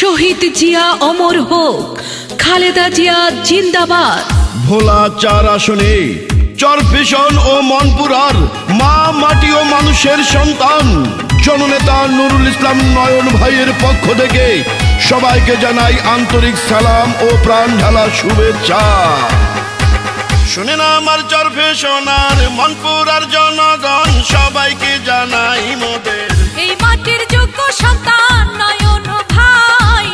শহীদ জিয়া অমর হোক, খালেদা জিয়া জিন্দাবাদ। ভোলা 4 আসনে চরফ্যাশন ও মনপুরার মা মাটি ও মানুষের সন্তান জননেতা নুরুল ইসলাম নয়ন ভাইয়ের পক্ষ থেকে সবাইকে জানাই আন্তরিক সালাম ও প্রাণ ঢালা শুভেচ্ছা। শুনেন আমার চরফ্যাশন আর মনপুরার জনগণ, সবাইকে জানাই মোদের এই মাটির যোগ্য সন্তান নয়ন ভাই,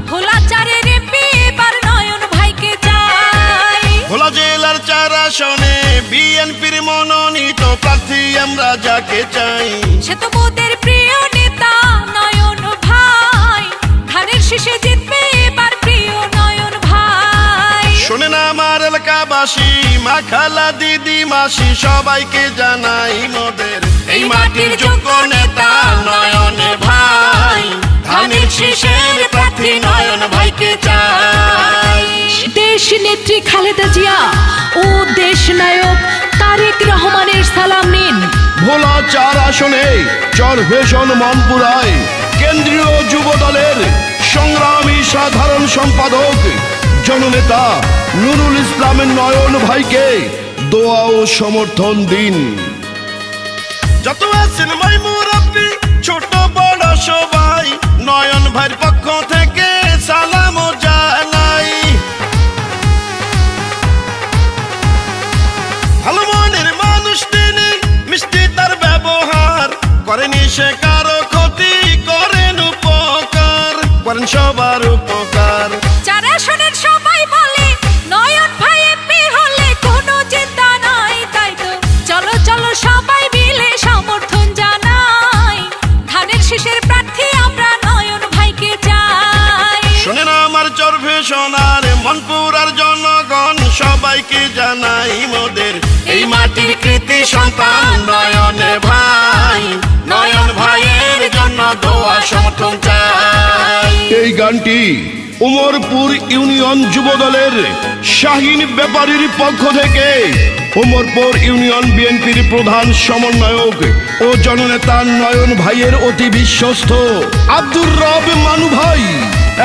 ভোলা 4-এর এমপি এবার নয়ন ভাইকে চাই। ভোলা জেলার 4 আসনে বিএনপির মনোনীত প্রার্থী আমরা যাকে চাই, সে তো মোদের প্রিয় নেতা নয়ন ভাই, ধানের শীষে জিতবে এবার প্রিয় নয়ন ভাই। শোনেন আমার এলাকাবাসী, মা খালা দিদি মাসি, সবাইকে জানাই মোদের এই মাটির যোগ্য নেতা নয়ন ভাই, ধানের শীষের প্রার্থী নয়ন ভাইকে চাই। দেশ নেত্রী খালেদা জিয়া ও দেশ নায়ক তারেক রহমানের সালাম নিন। ভোলা 4 আসনে চরফ্যাশন মনপুরায় কেন্দ্রীয় যুব দলের সংগ্রামী সাধারণ সম্পাদক জননেতা নুরুল ইসলামের নয়ন ভাইকে দোয়া ও সমর্থন দিন। যত আছেন ভাই মুরব্বী, ছোট বড় সবাই, নয়ন ভাইয়ের পক্ষ থেকে সালাম জানাই। ভালো মনের মানুষ তিনি, মিষ্টি তার ব্যবহার, করেনি সে কারো ক্ষতি, করেন উপকার, করেন সবার উপকার। 4 আসনের সবাই বলে নয়ন ভাই এমপি হলে কোনো চিন্তা নাই, তাই তো চলো চলো সবাই মিলে সমর্থন জানাই, ধানের শীষের প্রার্থী আমরা নয়ন ভাইকে চাই। শোনেন আমার চরফ্যাশন আর মনপুরার জনগণ, সবাইকে জানাই মোদের এই মাটির কৃতি সন্তান নয়ন ভাই, নয়ন ভাইয়ের জন্য দোয়া সমর্থন চাই। এই গানটি উমরপুর ইউনিয়ন যুব দলের শাহিন ব্যাপারীর পক্ষ থেকে উমরপুর ইউনিয়ন বিএনপির প্রধান সমন্বয়ক ও জননেতা নয়ন ভাইয়ের অতি বিশ্বস্ত আব্দুর রব মানু ভাই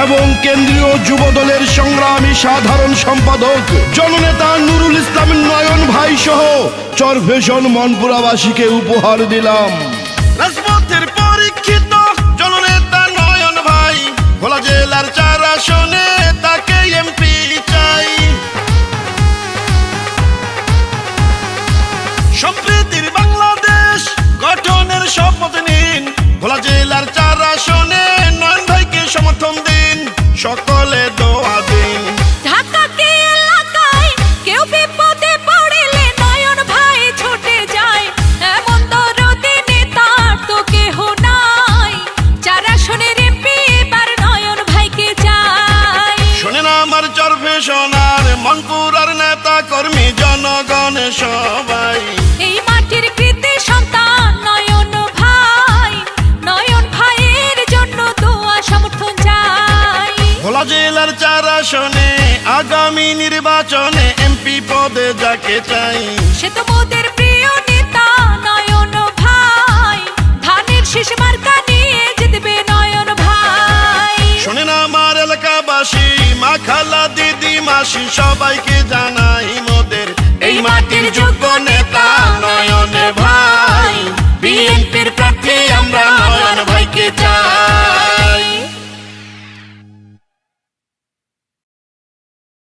এবং কেন্দ্রীয় যুব দলের সংগ্রামী সাধারণ সম্পাদক জননেতা নুরুল ইসলাম নয়ন ভাই সহ চরফ্যাশন মনপুরাবাসীকে উপহার দিলাম। রাজপথের পরীক্ষিত জননেতা নয়ন ভাই, ভোলা জেলার 4 আসনে তাকে এমপি চাই। সম্প্রীতির বাংলাদেশ গঠনের শপথ নিন, ভোলা জেলার 4 আসনে নয়ন ভাইকে সমর্থন দিন, সকলে দোয়া দিন। ঢাকাকে এলাকায় কেউ বিপদে পড়লে নয়ন ভাই ছুটে যায়, এমন দরদি নেতার তো কেহ নাই, 4 আসনের এমপি এবার নয়ন ভাইকে চাই। শোনেন আমার চরফ্যাশন আর মনপুরার নেতা কর্মী জনগণ সবাই, এই মাটির কৃতি সন্তান নয়ন ভাই, নয়ন ভাইয়ের জন্য দোয়া সমর্থন চাই। ভোলা জেলার 4 আসনে আগামী নির্বাচনে এমপি পদে যাকে চাই, সে তো মোদের প্রিয় নেতা নয়ন ভাই, ধানের শীষ মার্কা নিয়ে জিতবে নয়ন ভাই। শোনেন আমার এলাকাবাসী, মা খালা দিদি মাসি, সবাইকে জানাই